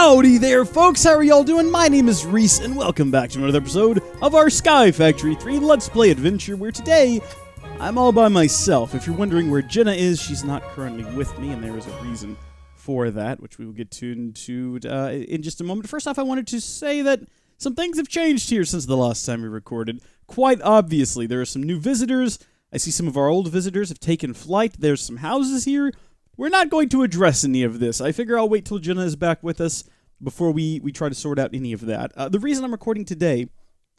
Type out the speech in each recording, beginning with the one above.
Howdy there, folks! How are y'all doing? My name is Rees, and welcome back to another episode of our Sky Factory 3 Let's Play adventure, where today, I'm all by myself. If you're wondering where Jenna is, she's not currently with me, and there is a reason for that, which we will get to in just a moment. First off, I wanted to say that some things have changed here since the last time we recorded. Quite obviously, there are some new visitors. I see some of our old visitors have taken flight. There's some houses here. We're not going to address any of this. I figure I'll wait till Jenna is back with us before we try to sort out any of that. The reason I'm recording today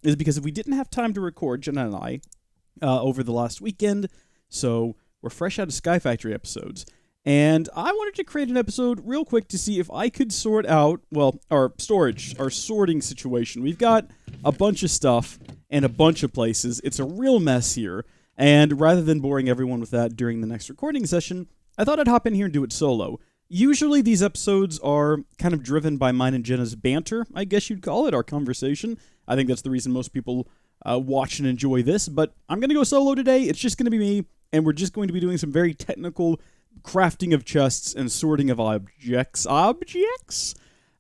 is because if we didn't have time to record, Jenna and I, over the last weekend, so we're fresh out of Sky Factory episodes, and I wanted to create an episode real quick to see if I could sort out, well, our sorting situation. We've got a bunch of stuff and a bunch of places. It's a real mess here, and rather than boring everyone with that during the next recording session, I thought I'd hop in here and do it solo. Usually these episodes are kind of driven by mine and Jenna's banter, I guess you'd call it, our conversation. I think that's the reason most people watch and enjoy this, but I'm going to go solo today. It's just going to be me, and we're just going to be doing some very technical crafting of chests and sorting of objects.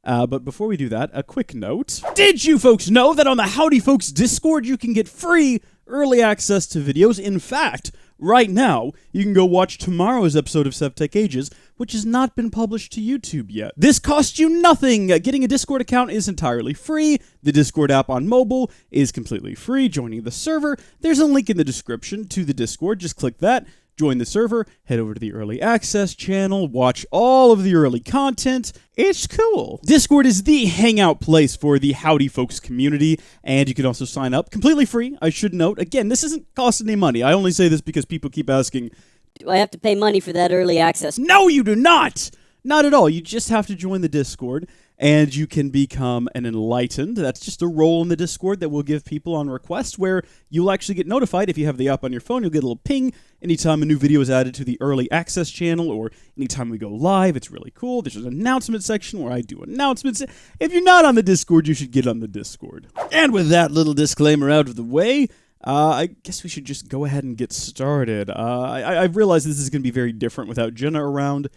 But before we do that, a quick note. Did you folks know that on the Howdy Folks Discord you can get free early access to videos? In fact, right now, you can go watch tomorrow's episode of SevTech Ages, which has not been published to YouTube yet. This costs you nothing! Getting a Discord account is entirely free. The Discord app on mobile is completely free. Joining the server, there's a link in the description to the Discord. Just click that, join the server, head over to the early access channel, watch all of the early content. It's cool. Discord is the hangout place for the Howdy Folks community, and you can also sign up completely free. I should note, again, this isn't costing any money. I only say this because people keep asking, do I have to pay money for that early access? No, you do not! Not at all. You just have to join the Discord, and you can become an enlightened. That's just a role in the Discord that we'll give people on request, where you'll actually get notified. If you have the app on your phone, you'll get a little ping anytime a new video is added to the early access channel, or anytime we go live. It's really cool. There's an announcement section where I do announcements. If you're not on the Discord, you should get on the Discord. And with that little disclaimer out of the way, I guess we should just go ahead and get started. I realize this is going to be very different without Jenna around.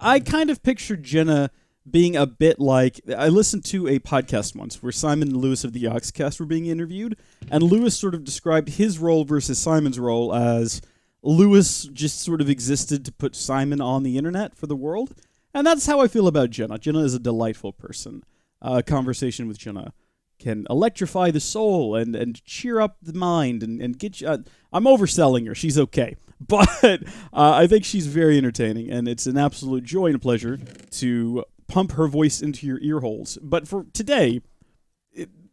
I kind of pictured Jenna being a bit like, I listened to a podcast once where Simon and Lewis of the Yogscast were being interviewed, and Lewis sort of described his role versus Simon's role as Lewis just sort of existed to put Simon on the internet for the world, and that's how I feel about Jenna. Jenna is a delightful person. A conversation with Jenna can electrify the soul and cheer up the mind and get you... I'm overselling her. She's okay. But I think she's very entertaining, and it's an absolute joy and a pleasure to pump her voice into your ear holes. But for today,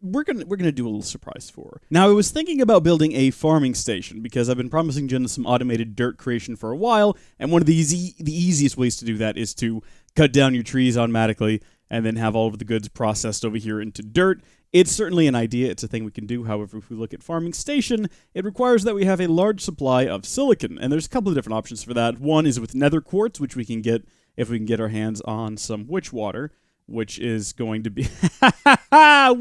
we're gonna do a little surprise for her. Now, I was thinking about building a farming station because I've been promising Jenna some automated dirt creation for a while, and one of the easiest ways to do that is to cut down your trees automatically and then have all of the goods processed over here into dirt. It's certainly an idea. It's a thing we can do. However, if we look at farming station, it requires that we have a large supply of silicon, and there's a couple of different options for that. One is with nether quartz, which we can get if we can get our hands on some witch water, which is going to be a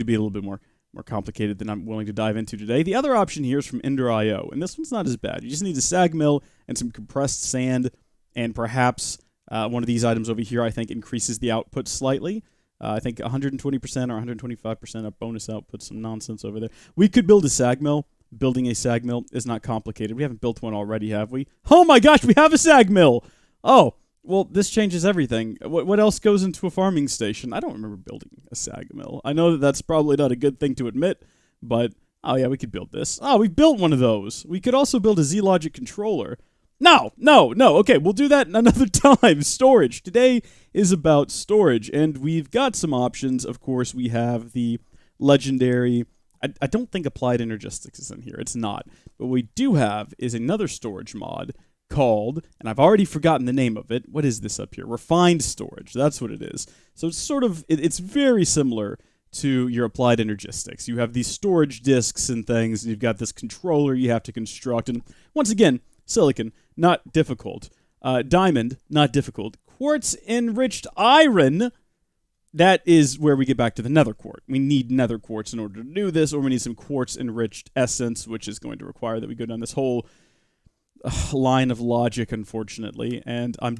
little bit more complicated than I'm willing to dive into today. The other option here is from Ender.io, and this one's not as bad. You just need a sag mill and some compressed sand, and perhaps one of these items over here, I think, increases the output slightly. I think 120% or 125% of bonus output, some nonsense over there. We could build a sag mill. Building a sag mill is not complicated. We haven't built one already, have we? Oh my gosh, we have a sag mill! Oh, well, this changes everything. What else goes into a farming station? I don't remember building a sag mill. I know that that's probably not a good thing to admit, but, oh yeah, we could build this. Oh, we built one of those. We could also build a Z-Logic controller. No, okay, we'll do that another time. Storage. Today is about storage, and we've got some options. Of course, we have the legendary... I don't think Applied Energistics is in here. It's not. But what we do have is another storage mod called, and I've already forgotten the name of it. What is this up here? Refined storage. That's what it is. So it's sort of... It's very similar to your Applied Energistics. You have these storage disks and things, and you've got this controller you have to construct. And once again... Silicon, not difficult. Diamond, not difficult. Quartz-enriched iron, that is where we get back to the nether quartz. We need nether quartz in order to do this, or we need some quartz-enriched essence, which is going to require that we go down this whole line of logic, unfortunately, and I'm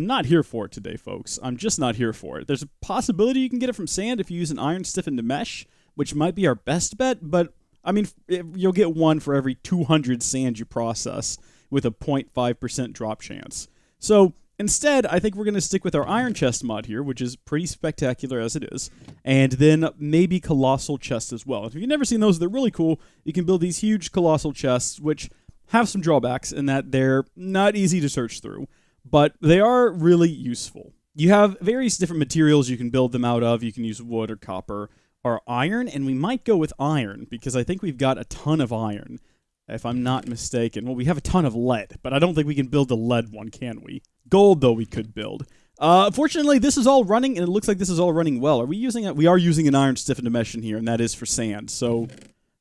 not here for it today, folks. I'm just not here for it. There's a possibility you can get it from sand if you use an iron stiffened mesh, which might be our best bet, but I mean, you'll get one for every 200 sand you process with a 0.5% drop chance. So instead, I think we're going to stick with our iron chest mod here, which is pretty spectacular as it is, and then maybe colossal chests as well. If you've never seen those, they're really cool. You can build these huge colossal chests, which have some drawbacks in that they're not easy to search through, but they are really useful. You have various different materials you can build them out of. You can use wood or copper or iron, and we might go with iron because I think we've got a ton of iron, if I'm not mistaken. Well, we have a ton of lead, but I don't think we can build a lead one, can we? Gold, though, we could build. Fortunately, this is all running, and it looks like this is all running well. We are using an iron stiffened mesh in here, and that is for sand, so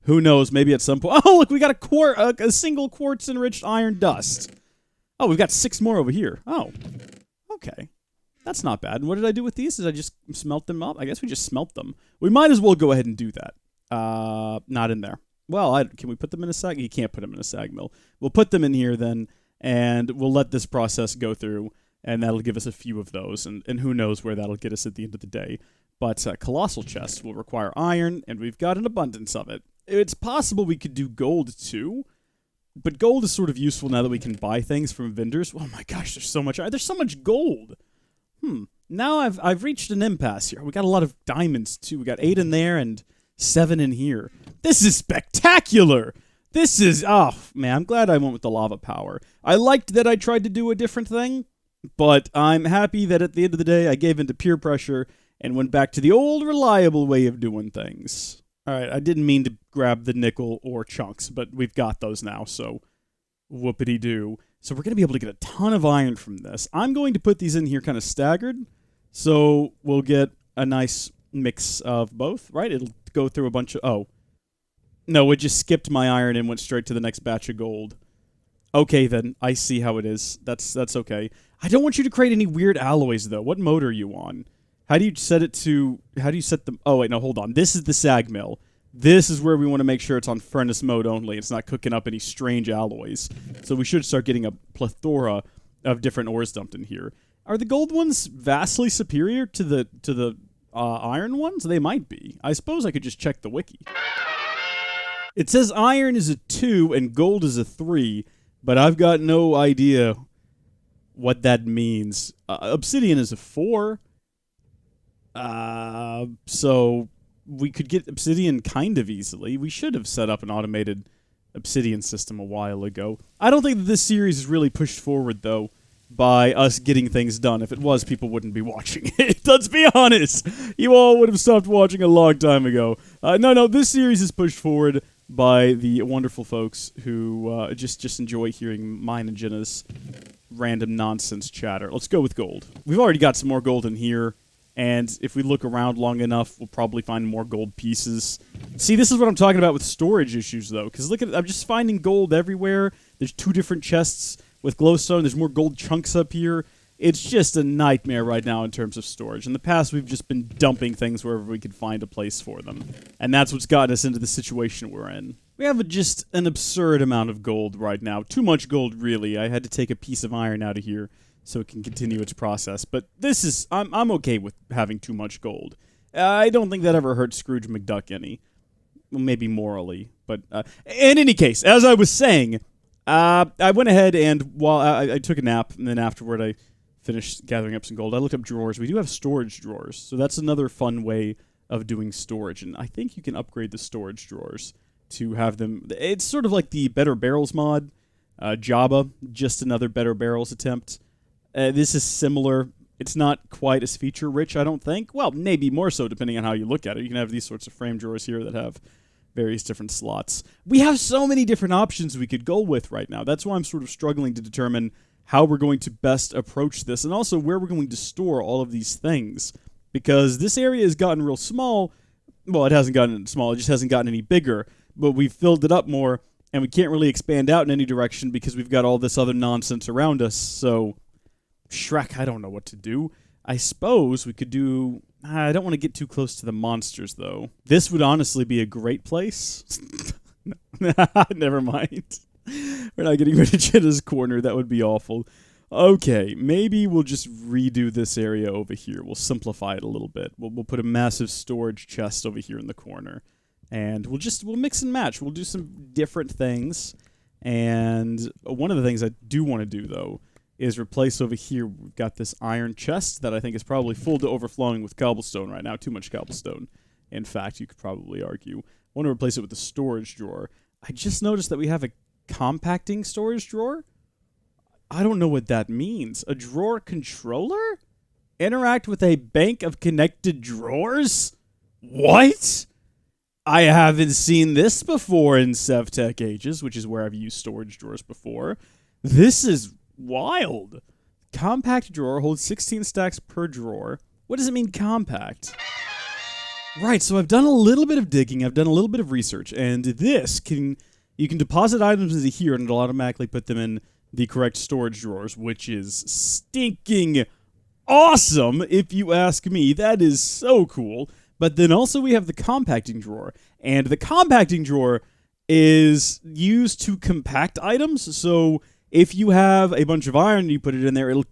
who knows, maybe at some point. Oh, look, we got a single quartz enriched iron dust. Oh, we've got 6 more over here. Oh, okay. That's not bad. And what did I do with these? Did I just smelt them up? I guess we just smelt them. We might as well go ahead and do that. Not in there. Well, can we put them in a sag? You can't put them in a sag mill. We'll put them in here then, and we'll let this process go through, and that'll give us a few of those, and who knows where that'll get us at the end of the day. But colossal chests will require iron, and we've got an abundance of it. It's possible we could do gold too, but gold is sort of useful now that we can buy things from vendors. Oh my gosh, there's so much gold. Now I've reached an impasse here. We got a lot of diamonds too. We got 8 in there and 7 in here. This is spectacular. Oh man, I'm glad I went with the lava power. I liked that I tried to do a different thing, but I'm happy that at the end of the day I gave in to peer pressure and went back to the old reliable way of doing things. Alright, I didn't mean to grab the nickel or chunks, but we've got those now, so whoopity-doo. So we're going to be able to get a ton of iron from this. I'm going to put these in here kind of staggered, so we'll get a nice mix of both, right? It'll go through a bunch of... Oh. No, it just skipped my iron and went straight to the next batch of gold. Okay, then. I see how it is. That's okay. I don't want you to create any weird alloys, though. What mode are you on? How do you set them? Oh, wait, no, hold on. This is the sag mill. This is where we want to make sure it's on furnace mode only. It's not cooking up any strange alloys. So we should start getting a plethora of different ores dumped in here. Are the gold ones vastly superior to the iron ones? They might be. I suppose I could just check the wiki. It says iron is a 2 and gold is a 3, but I've got no idea what that means. Obsidian is a 4. So we could get obsidian kind of easily. We should have set up an automated obsidian system a while ago. I don't think that this series is really pushed forward, though, by us getting things done. If it was, people wouldn't be watching it. Let's be honest. You all would have stopped watching a long time ago. No, this series is pushed forward by the wonderful folks who just enjoy hearing mine and Jenna's random nonsense chatter. Let's go with gold. We've already got some more gold in here. And if we look around long enough, we'll probably find more gold pieces. See, this is what I'm talking about with storage issues, though. Because look at, I'm just finding gold everywhere. There's 2 different chests with glowstone. There's more gold chunks up here. It's just a nightmare right now in terms of storage. In the past, we've just been dumping things wherever we could find a place for them. And that's what's gotten us into the situation we're in. We have just an absurd amount of gold right now. Too much gold, really. I had to take a piece of iron out of here so it can continue its process. But this is... I'm okay with having too much gold. I don't think that ever hurt Scrooge McDuck any. Well, maybe morally. But in any case, as I was saying, I went ahead and while I took a nap, and then afterward I finished gathering up some gold, I looked up drawers. We do have storage drawers, so that's another fun way of doing storage. And I think you can upgrade the storage drawers to have them... It's sort of like the Better Barrels mod. JABBA, just another Better Barrels attempt. This is similar. It's not quite as feature-rich, I don't think. Well, maybe more so, depending on how you look at it. You can have these sorts of frame drawers here that have various different slots. We have so many different options we could go with right now. That's why I'm sort of struggling to determine how we're going to best approach this, and also where we're going to store all of these things. Because this area has gotten real small. Well, it hasn't gotten small, it just hasn't gotten any bigger. But we've filled it up more, and we can't really expand out in any direction because we've got all this other nonsense around us, so... Shrek, I don't know what to do. I suppose we could do... I don't want to get too close to the monsters, though. This would honestly be a great place. Never mind. We're not getting rid of Jenna's corner. That would be awful. Okay, maybe we'll just redo this area over here. We'll simplify it a little bit. We'll put a massive storage chest over here in the corner. And we'll mix and match. We'll do some different things. And one of the things I do want to do, though, is replace over here. We've got this iron chest that I think is probably full to overflowing with cobblestone right now. Too much cobblestone. In fact, you could probably argue. I want to replace it with a storage drawer. I just noticed that we have a compacting storage drawer. I don't know what that means. A drawer controller? Interact with a bank of connected drawers? What? I haven't seen this before in SevTech Ages, which is where I've used storage drawers before. This is wild. Compact drawer holds 16 stacks per drawer. What does it mean, compact? Right, so I've done a little bit of digging, I've done a little bit of research, and you can deposit items into here and it'll automatically put them in the correct storage drawers, which is stinking awesome, if you ask me. That is so cool. But then also we have the compacting drawer, and the compacting drawer is used to compact items. So if you have a bunch of iron and you put it in there, it'll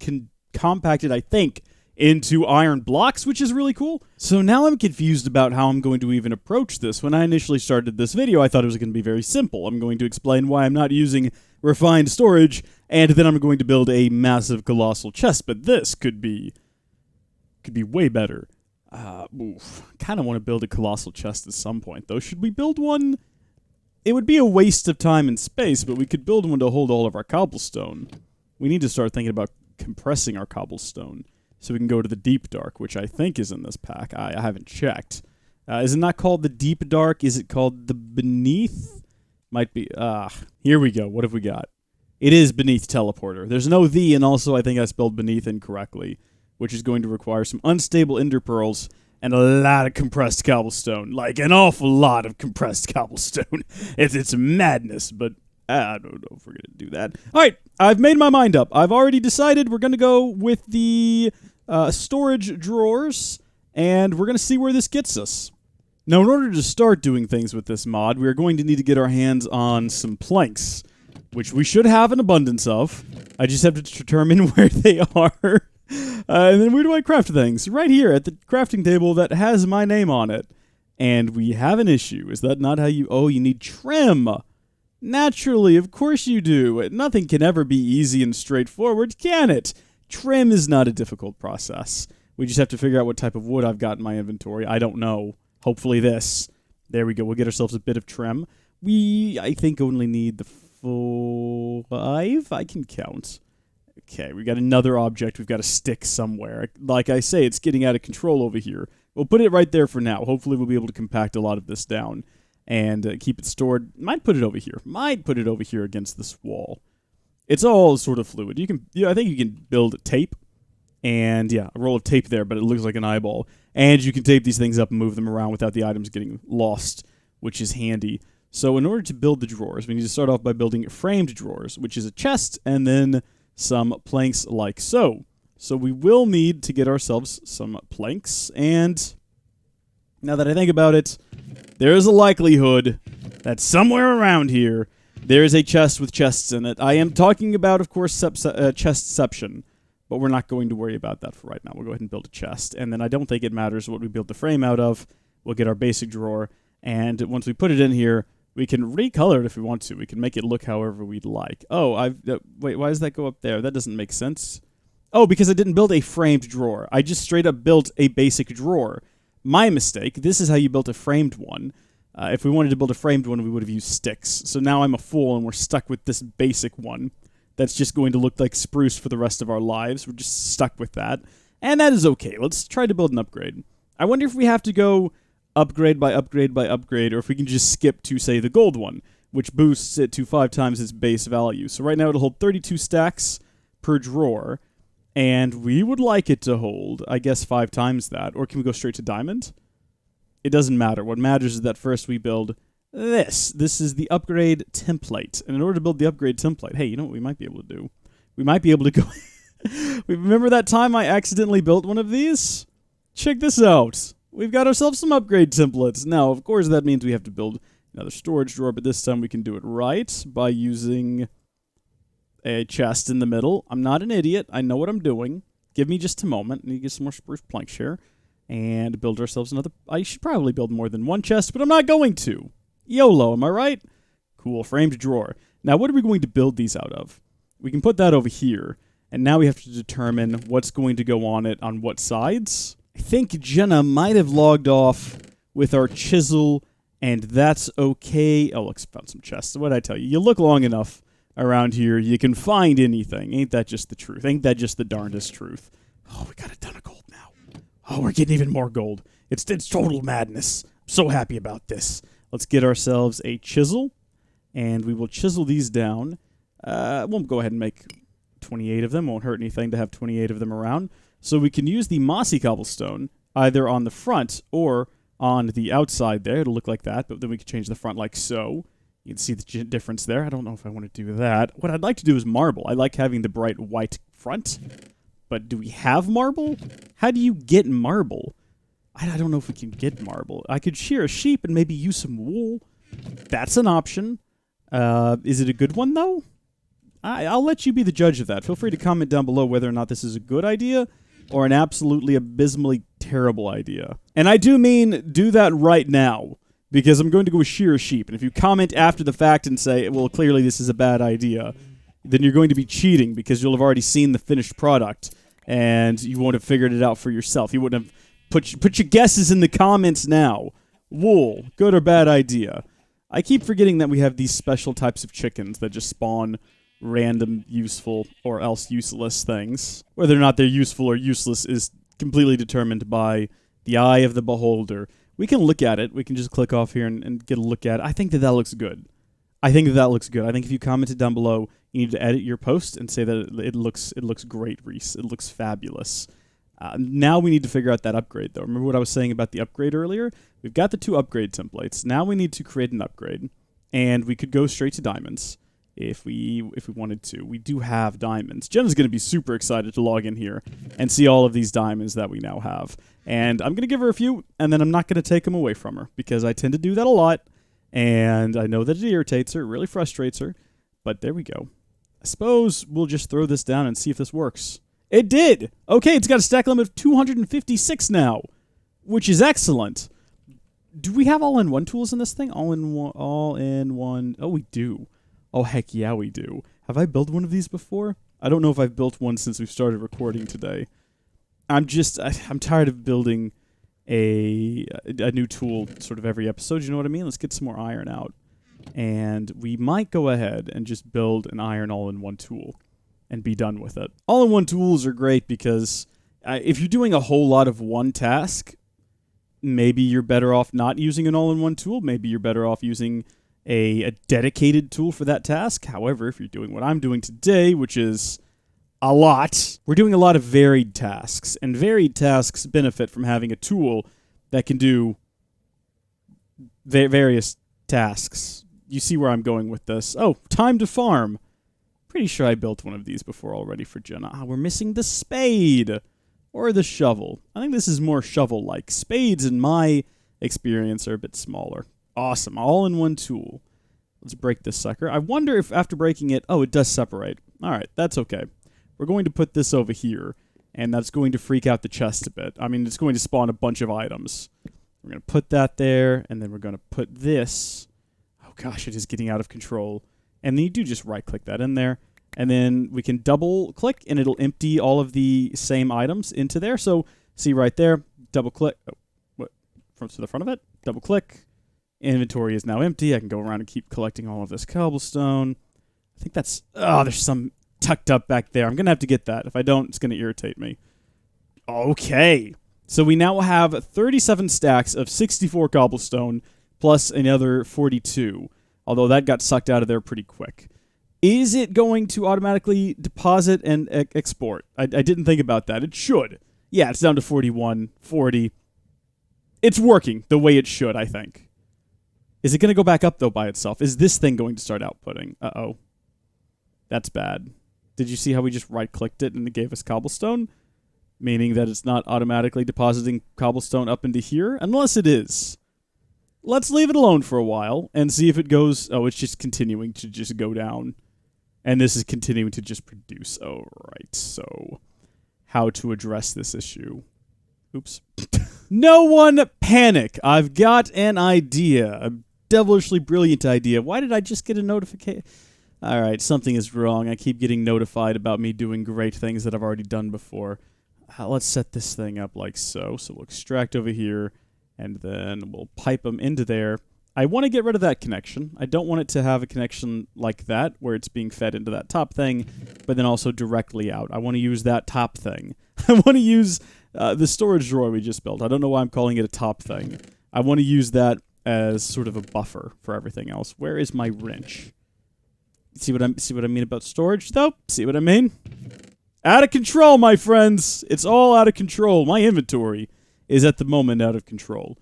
compact it, I think, into iron blocks, which is really cool. So now I'm confused about how I'm going to even approach this. When I initially started this video, I thought it was going to be very simple. I'm going to explain why I'm not using refined storage, and then I'm going to build a massive colossal chest, but this could be way better. Kind of want to build a colossal chest at some point, though. Should we build one? It would be a waste of time and space, but we could build one to hold all of our cobblestone. We need to start thinking about compressing our cobblestone so we can go to the deep dark, which I think is in this pack. I haven't checked. Is it not called the deep dark? Is it called the beneath? Might be. Here we go. What have we got? It is beneath teleporter. There's no the, and also I think I spelled beneath incorrectly, which is going to require some unstable ender pearls and a lot of compressed cobblestone. Like, an awful lot of compressed cobblestone. It's madness, but I don't know if we're going to do that. All right, I've made my mind up. I've already decided we're going to go with the storage drawers, and we're going to see where this gets us. Now, in order to start doing things with this mod, we are going to need to get our hands on some planks, which we should have an abundance of. I just have to determine where they are. And then where do I craft things? Right here at the crafting table that has my name on it. And we have an issue. Is that not how you... Oh, you need trim. Naturally, of course you do. Nothing can ever be easy and straightforward, can it? Trim is not a difficult process. We just have to figure out what type of wood I've got in my inventory. I don't know. Hopefully this. There we go. We'll get ourselves a bit of trim. I think, only need the 5. I can count. Okay, we got another object. We've got a stick somewhere. Like I say, it's getting out of control over here. We'll put it right there for now. Hopefully we'll be able to compact a lot of this down and keep it stored. Might put it over here. Might put it over here against this wall. It's all sort of fluid. I think you can build tape. And yeah, a roll of tape there, but it looks like an eyeball. And you can tape these things up and move them around without the items getting lost, which is handy. So in order to build the drawers, we need to start off by building framed drawers, which is a chest, and then some planks like so. So we will need to get ourselves some planks, and now that I think about it, there is a likelihood that somewhere around here there is a chest with chests in it. I am talking about, of course, chestception, but we're not going to worry about that for right now. We'll go ahead and build a chest, and then I don't think it matters what we build the frame out of. We'll get our basic drawer, and once we put it in here, we can recolor it if we want to. We can make it look however we'd like. Oh, wait, why does that go up there? That doesn't make sense. Oh, because I didn't build a framed drawer. I just straight up built a basic drawer. My mistake. This is how you built a framed one. If we wanted to build a framed one, we would have used sticks. So now I'm a fool, and we're stuck with this basic one that's just going to look like spruce for the rest of our lives. We're just stuck with that. And that is okay. Let's try to build an upgrade. I wonder if we have to go upgrade by upgrade by upgrade, or if we can just skip to, say, the gold one, which boosts it to 5 times its base value. So right now it'll hold 32 stacks per drawer, and we would like it to hold, I guess, 5 times that. Or can we go straight to diamond? It doesn't matter. What matters is that first we build this. This is the upgrade template. And in order to build the upgrade template, hey, you know what we might be able to do? We might be able to go... Remember that time I accidentally built one of these? Check this out. We've got ourselves some upgrade templates. Now, of course, that means we have to build another storage drawer, but this time we can do it right by using a chest in the middle. I'm not an idiot. I know what I'm doing. Give me just a moment. I need to get some more spruce planks here and build ourselves another. I should probably build more than one chest, but I'm not going to. YOLO, am I right? Cool, framed drawer. Now, what are we going to build these out of? We can put that over here, and now we have to determine what's going to go on it on what sides. I think Jenna might have logged off with our chisel, and that's okay. Oh, look, found some chests. What did I tell you? You look long enough around here, you can find anything. Ain't that just the truth? Ain't that just the darndest truth? Oh, we got a ton of gold now. Oh, we're getting even more gold. It's total madness. I'm so happy about this. Let's get ourselves a chisel, and we will chisel these down. We'll go ahead and make 28 of them. Won't hurt anything to have 28 of them around. So we can use the mossy cobblestone either on the front or on the outside there. It'll look like that, but then we can change the front like so. You can see the difference there. I don't know if I want to do that. What I'd like to do is marble. I like having the bright white front, but do we have marble? How do you get marble? I don't know if we can get marble. I could shear a sheep and maybe use some wool. That's an option. Is it a good one, though? I'll let you be the judge of that. Feel free to comment down below whether or not this is a good idea or an absolutely abysmally terrible idea. And I do mean do that right now, because I'm going to go shear a sheep. And if you comment after the fact and say, well, clearly this is a bad idea, then you're going to be cheating because you'll have already seen the finished product and you won't have figured it out for yourself. You wouldn't have put your guesses in the comments now. Wool, good or bad idea? I keep forgetting that we have these special types of chickens that just spawn random useful or else useless things. Whether or not they're useful or useless is completely determined by the eye of the beholder. We can look at it. We can just click off here and get a look at it. I think that looks good. I think if you commented down below, you need to edit your post and say that it looks great, Rees. It looks fabulous. Now we need to figure out that upgrade, though. Remember what I was saying about the upgrade earlier? We've got the 2 upgrade templates. Now we need to create an upgrade, and we could go straight to diamonds if we wanted to. We do have diamonds. Jenna's going to be super excited to log in here and see all of these diamonds that we now have. And I'm going to give her a few, and then I'm not going to take them away from her, because I tend to do that a lot, and I know that it irritates her, it really frustrates her, but there we go. I suppose we'll just throw this down and see if this works. It did! Okay, it's got a stack limit of 256 now, which is excellent. Do we have all-in-one tools in this thing? All-in-one. Oh, we do. Oh, heck yeah, we do. Have I built one of these before? I don't know if I've built one since we've started recording today. I'm tired of building a new tool sort of every episode. You know what I mean? Let's get some more iron out. And we might go ahead and just build an iron all-in-one tool and be done with it. All-in-one tools are great because if you're doing a whole lot of one task, maybe you're better off not using an all-in-one tool. Maybe you're better off using a dedicated tool for that task. However, if you're doing what I'm doing today, which is a lot, we're doing a lot of varied tasks, and varied tasks benefit from having a tool that can do various tasks. You see where I'm going with this. Oh, time to farm. Pretty sure I built one of these before already for Jenna. We're missing the spade or the shovel. I think this is more shovel-like. Spades, in my experience, are a bit smaller. Awesome. All-in-one tool. Let's break this sucker. I wonder if after breaking it... Oh, it does separate. All right, that's okay. We're going to put this over here, and that's going to freak out the chest a bit. I mean, it's going to spawn a bunch of items. We're going to put that there, and then we're going to put this... Oh, gosh, it is getting out of control. And then you do just right-click that in there, and then we can double-click, and it'll empty all of the same items into there. So, see right there, double-click... Oh, what? From to the front of it? Double-click. Inventory is now empty. I can go around and keep collecting all of this cobblestone. I think that's... Oh, there's some tucked up back there. I'm going to have to get that. If I don't, it's going to irritate me. Okay. So we now have 37 stacks of 64 cobblestone plus another 42. Although that got sucked out of there pretty quick. Is it going to automatically deposit and export? I didn't think about that. It should. Yeah, it's down to 41, 40. It's working the way it should, I think. Is it going to go back up, though, by itself? Is this thing going to start outputting? Uh-oh. That's bad. Did you see how we just right-clicked it and it gave us cobblestone? Meaning that it's not automatically depositing cobblestone up into here? Unless it is. let's leave it alone for a while and see if it goes... Oh, it's just continuing to just go down. And this is continuing to just produce. Oh, right. So, how to address this issue. Oops. No one panic. I've got an idea. A devilishly brilliant idea. Why did I just get a notification? All right, something is wrong. I keep getting notified about me doing great things that I've already done before. Let's set this thing up like so. So we'll extract over here, and then we'll pipe them into there. I want to get rid of that connection. I don't want it to have a connection like that, where it's being fed into that top thing, but then also directly out. I want to use that top thing. I want to use the storage drawer we just built. I don't know why I'm calling it a top thing. I want to use that as sort of a buffer for everything else. Where is my wrench? See what I mean about storage, though? See what I mean? Out of control, my friends. It's all out of control. My inventory is at the moment out of control.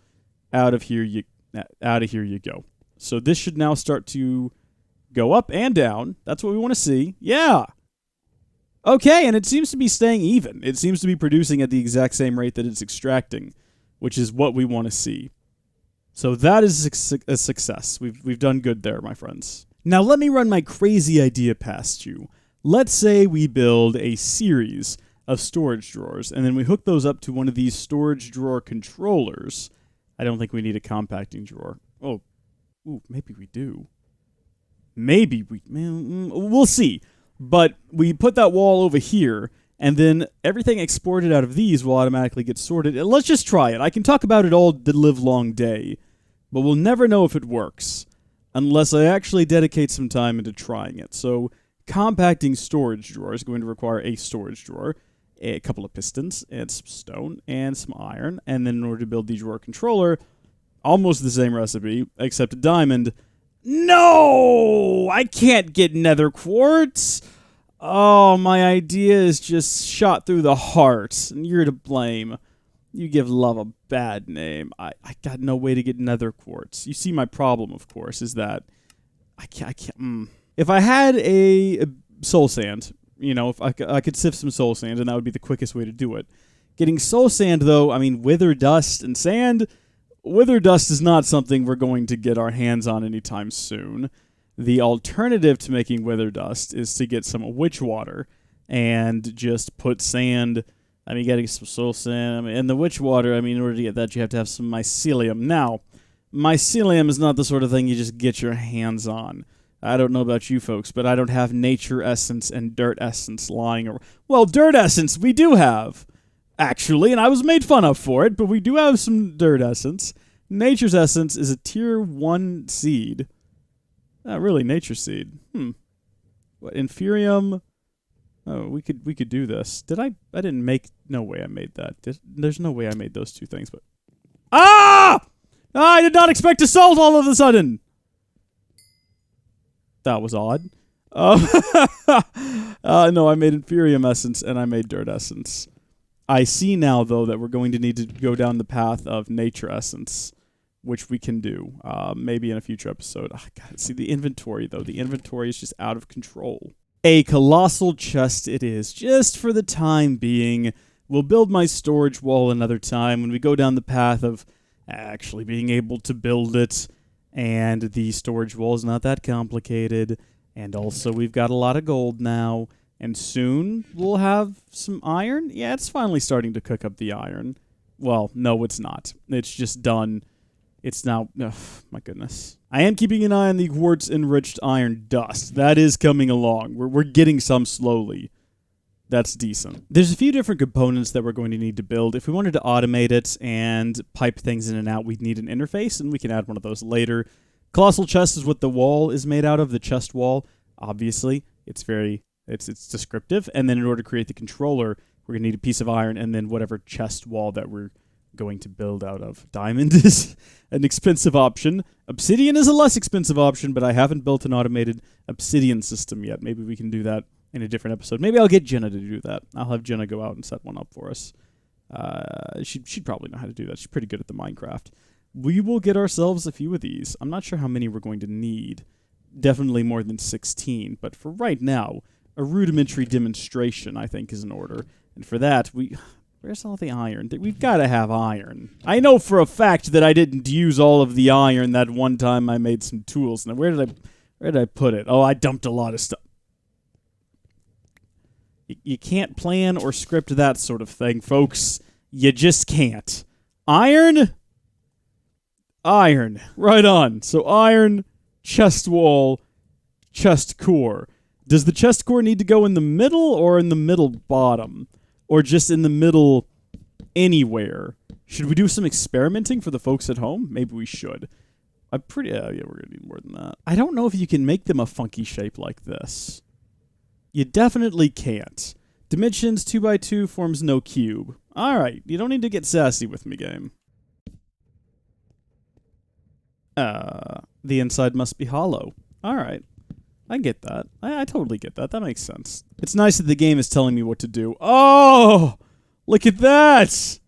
Out of here you go. So this should now start to go up and down. That's what we want to see. Yeah. Okay, and it seems to be staying even. It seems to be producing at the exact same rate that it's extracting, which is what we want to see. So that is a success. We've done good there, my friends. Now let me run my crazy idea past you. Let's say we build a series of storage drawers, and then we hook those up to one of these storage drawer controllers. I don't think we need a compacting drawer. Oh, ooh, maybe we do. Maybe we'll see. But we put that wall over here, and then everything exported out of these will automatically get sorted. And let's just try it. I can talk about it all the livelong day, but we'll never know if it works unless I actually dedicate some time into trying it. So compacting storage drawer is going to require a storage drawer, a couple of pistons, and some stone, and some iron. And then in order to build the drawer controller, almost the same recipe, except a diamond. No! I can't get nether quartz! Oh, my idea is just shot through the heart, and you're to blame. You give love a bad name. I got no way to get nether quartz. You see my problem, of course, is that I can't. If I had a soul sand, you know, if I could sift some soul sand, and that would be the quickest way to do it. Getting soul sand, though, I mean, wither dust and sand. Wither dust is not something we're going to get our hands on anytime soon. The alternative to making wither dust is to get some witch water and just put sand. I mean, getting some soul sand. And the witch water, I mean, in order to get that, you have to have some mycelium. Now, mycelium is not the sort of thing you just get your hands on. I don't know about you folks, but I don't have nature essence and dirt essence lying around. Well, dirt essence we do have, actually, and I was made fun of for it, but we do have some dirt essence. Nature's essence is a tier 1 seed. Not really nature seed. What, inferium? Oh, we could do this. I didn't make... No way I made that. There's no way I made those two things, but... Ah! I did not expect to salt all of a sudden! That was odd. No, I made inferium essence, and I made dirt essence. I see now, though, that we're going to need to go down the path of nature essence, which we can do, maybe in a future episode. Oh, God, see, the inventory, though. The inventory is just out of control. A colossal chest it is, just for the time being. We'll build my storage wall another time when we go down the path of actually being able to build it. And the storage wall is not that complicated. And also, we've got a lot of gold now. And soon, we'll have some iron. Yeah, it's finally starting to cook up the iron. Well, no, it's not. It's just done. It's now... Ugh, my goodness. I am keeping an eye on the quartz-enriched iron dust. That is coming along. We're getting some slowly. That's decent. There's a few different components that we're going to need to build. If we wanted to automate it and pipe things in and out, we'd need an interface, and we can add one of those later. Colossal chest is what the wall is made out of, the chest wall. Obviously, it's descriptive. And then in order to create the controller, we're going to need a piece of iron and then whatever chest wall that we're going to build out of. Diamond is an expensive option. Obsidian is a less expensive option, but I haven't built an automated obsidian system yet. Maybe we can do that in a different episode. Maybe I'll get Jenna to do that. I'll have Jenna go out and set one up for us. She'd probably know how to do that. She's pretty good at the Minecraft. We will get ourselves a few of these. I'm not sure how many we're going to need. Definitely more than 16. But for right now, a rudimentary demonstration, I think, is in order. And for that, Where's all the iron? We've got to have iron. I know for a fact that I didn't use all of the iron that one time I made some tools. Now, where did I put it? Oh, I dumped a lot of stuff. You can't plan or script that sort of thing, folks. You just can't. Iron? Iron. Right on. So iron, chest wall, chest core. Does the chest core need to go in the middle or in the middle bottom? Or just in the middle anywhere? Should we do some experimenting for the folks at home? Maybe we should. Yeah, we're going to need more than that. I don't know if you can make them a funky shape like this. You definitely can't. Dimensions 2x2 forms no cube. Alright, you don't need to get sassy with me, game. The inside must be hollow. Alright. I get that. I totally get that. That makes sense. It's nice that the game is telling me what to do. Oh! Look at that!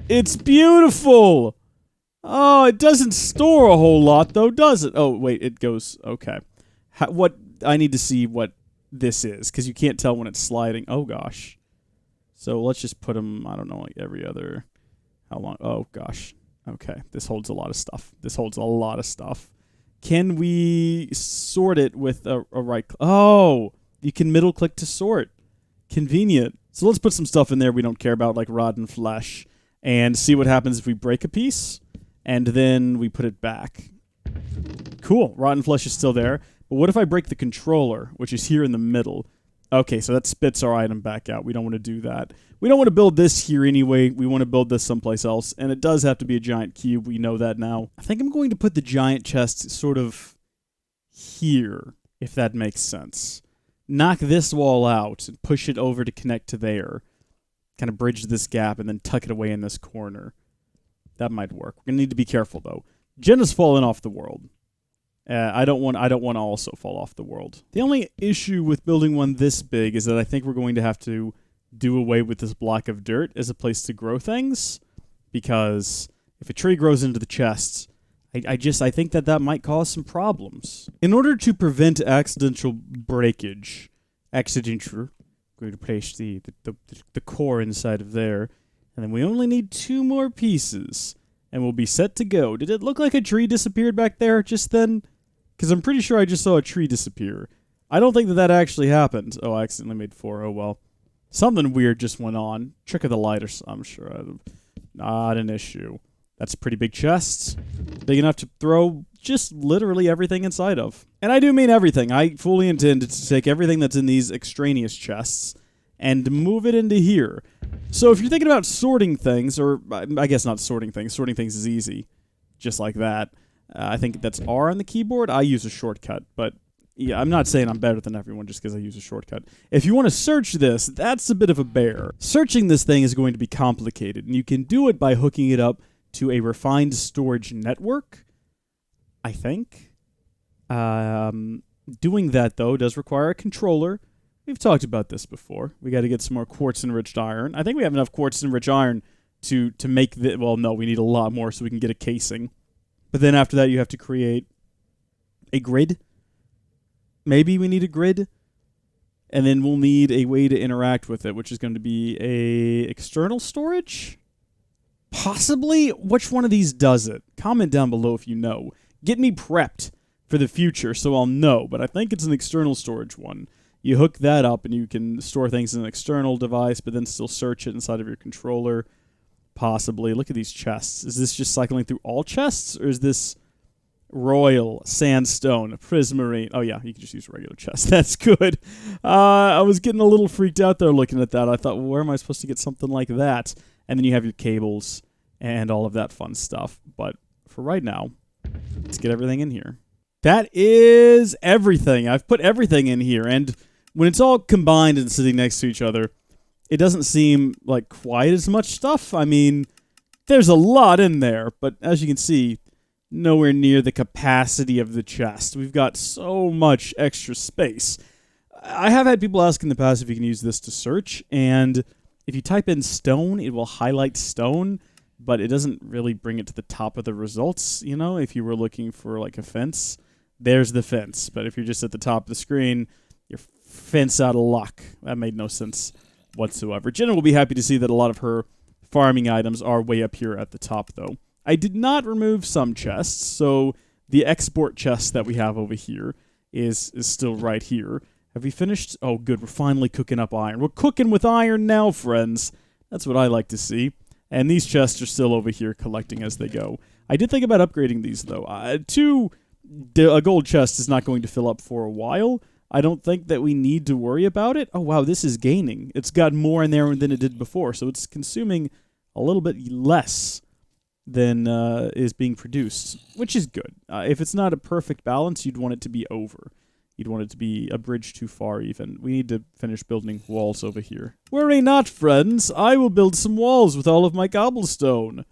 It's beautiful! Oh, it doesn't store a whole lot, though, does it? Oh, wait, it goes... Okay. I need to see what this is, because you can't tell when it's sliding. Oh, gosh. So let's just put them, I don't know, like every other... How long? Oh, gosh. Okay. This holds a lot of stuff. This holds a lot of stuff. Can we sort it with a right... Oh! You can middle click to sort. Convenient. So let's put some stuff in there we don't care about, like rotten flesh, and see what happens if we break a piece, and then we put it back. Cool. Rotten flesh is still there. But what if I break the controller, which is here in the middle? Okay, so that spits our item back out. We don't want to do that. We don't want to build this here anyway. We want to build this someplace else. And it does have to be a giant cube. We know that now. I think I'm going to put the giant chest sort of here, if that makes sense. Knock this wall out and push it over to connect to there. Kind of bridge this gap and then tuck it away in this corner. That might work. We're going to need to be careful, though. Jenna's fallen off the world. I don't want to also fall off the world. The only issue with building one this big is that I think we're going to have to do away with this block of dirt as a place to grow things, because if a tree grows into the chest, I think that might cause some problems. In order to prevent accidental breakage, we're going to place the core inside of there, and then we only need 2 more pieces, and we'll be set to go. Did it look like a tree disappeared back there just then? Because I'm pretty sure I just saw a tree disappear. I don't think that actually happened. Oh, I accidentally made 4. Oh, well. Something weird just went on. Trick of the light or something, I'm sure. Not an issue. That's a pretty big chest. Big enough to throw just literally everything inside of. And I do mean everything. I fully intend to take everything that's in these extraneous chests and move it into here. So if you're thinking about sorting things, or I guess not sorting things is easy. Just like that. I think that's R on the keyboard. I use a shortcut, but yeah, I'm not saying I'm better than everyone just because I use a shortcut. If you want to search this, that's a bit of a bear. Searching this thing is going to be complicated, and you can do it by hooking it up to a refined storage network, I think. Doing that, though, does require a controller. We've talked about this before. We got to get some more quartz-enriched iron. I think we have enough quartz-enriched iron to make the... Well, no, we need a lot more so we can get a casing. But then after that, you have to create a grid. Maybe we need a grid. And then we'll need a way to interact with it, which is going to be a external storage? Possibly? Which one of these does it? Comment down below if you know. Get me prepped for the future so I'll know, but I think it's an external storage one. You hook that up and you can store things in an external device, but then still search it inside of your controller. Possibly. Look at these chests. Is this just cycling through all chests, or is this royal, sandstone, prismarine? Oh yeah, you can just use a regular chest. That's good. I was getting a little freaked out there looking at that. I thought, well, where am I supposed to get something like that? And then you have your cables and all of that fun stuff. But for right now, let's get everything in here. That is everything. I've put everything in here, and when it's all combined and sitting next to each other, it doesn't seem like quite as much stuff. I mean, there's a lot in there, but as you can see, nowhere near the capacity of the chest. We've got so much extra space. I have had people ask in the past if you can use this to search, and if you type in stone, it will highlight stone, but it doesn't really bring it to the top of the results, you know, if you were looking for like a fence. There's the fence, but if you're just at the top of the screen, you're fence out of luck. That made no sense. whatsoever. Jenna will be happy to see that a lot of her farming items are way up here at the top, though. I did not remove some chests, so the export chest that we have over here is still right here. Have we finished? Oh, good. We're finally cooking up iron. We're cooking with iron now, friends. That's what I like to see. And these chests are still over here collecting as they go. I did think about upgrading these, though. A gold chest is not going to fill up for a while. I don't think that we need to worry about it. Oh, wow, this is gaining. It's got more in there than it did before, so it's consuming a little bit less than is being produced, which is good. If it's not a perfect balance, you'd want it to be over. You'd want it to be a bridge too far, even. We need to finish building walls over here. Worry not, friends. I will build some walls with all of my cobblestone.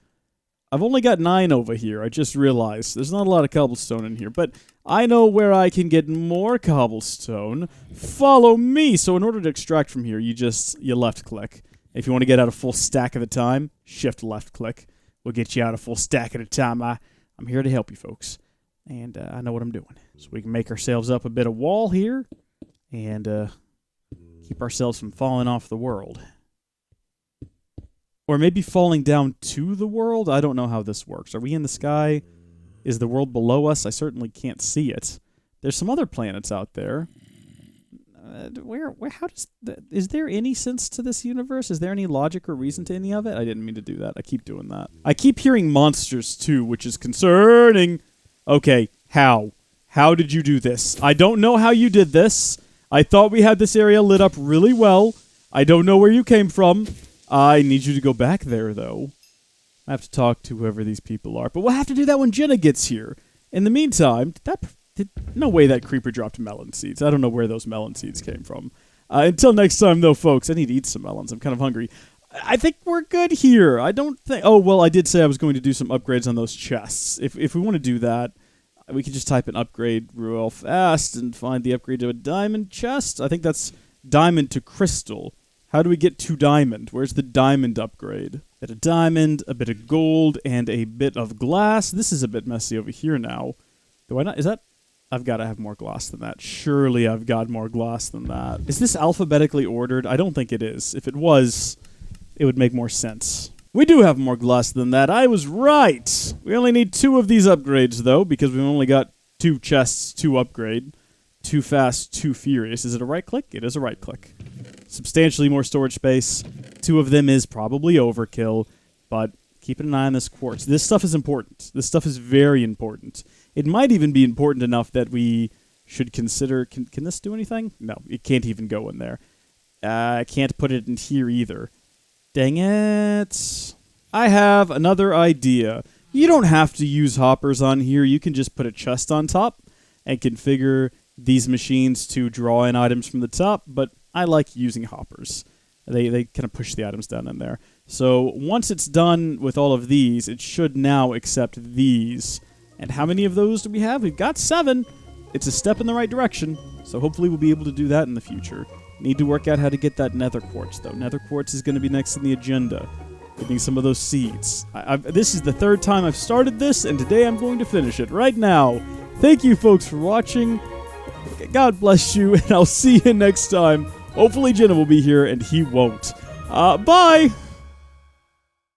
I've only got 9 over here. I just realized there's not a lot of cobblestone in here, but I know where I can get more cobblestone. Follow me. So in order to extract from here, you left click. If you want to get out a full stack at a time, shift left click. We'll get you out a full stack at a time. I'm here to help you folks, and I know what I'm doing. So we can make ourselves up a bit of wall here and keep ourselves from falling off the world. Or maybe falling down to the world? I don't know how this works. Are we in the sky? Is the world below us? I certainly can't see it. There's some other planets out there. Is there any sense to this universe? Is there any logic or reason to any of it? I didn't mean to do that. I keep doing that. I keep hearing monsters, too, which is concerning. Okay, how? How did you do this? I don't know how you did this. I thought we had this area lit up really well. I don't know where you came from. I need you to go back there, though. I have to talk to whoever these people are. But we'll have to do that when Jenna gets here. In the meantime, no way that creeper dropped melon seeds. I don't know where those melon seeds came from. Until next time, though, folks, I need to eat some melons. I'm kind of hungry. I think we're good here. I don't think... Oh, well, I did say I was going to do some upgrades on those chests. If we want to do that, we could just type in upgrade real fast and find the upgrade to a diamond chest. I think that's diamond to crystal. How do we get to diamond? Where's the diamond upgrade? A bit of diamond, a bit of gold, and a bit of glass. This is a bit messy over here now. Do I not? Is that... I've got to have more glass than that. Surely I've got more glass than that. Is this alphabetically ordered? I don't think it is. If it was, it would make more sense. We do have more glass than that. I was right. We only need 2 of these upgrades, though, because we've only got 2 chests to upgrade. Too fast, too furious. Is it a right click? It is a right click. Substantially more storage space. 2 of them is probably overkill, but keeping an eye on this quartz. This stuff is important. This stuff is very important. It might even be important enough that we should consider... Can this do anything? No, it can't even go in there. I can't put it in here either. Dang it. I have another idea. You don't have to use hoppers on here. You can just put a chest on top and configure these machines to draw in items from the top, but I like using hoppers. They kind of push the items down in there. So once it's done with all of these, it should now accept these. And how many of those do we have? We've got 7. It's a step in the right direction, so hopefully we'll be able to do that in the future. Need to work out how to get that nether quartz, though. Nether quartz is going to be next in the agenda. Getting some of those seeds. This is the 3rd time I've started this, and today I'm going to finish it right now. Thank you, folks, for watching. God bless you, and I'll see you next time. Hopefully Jenna will be here, and he won't. Bye!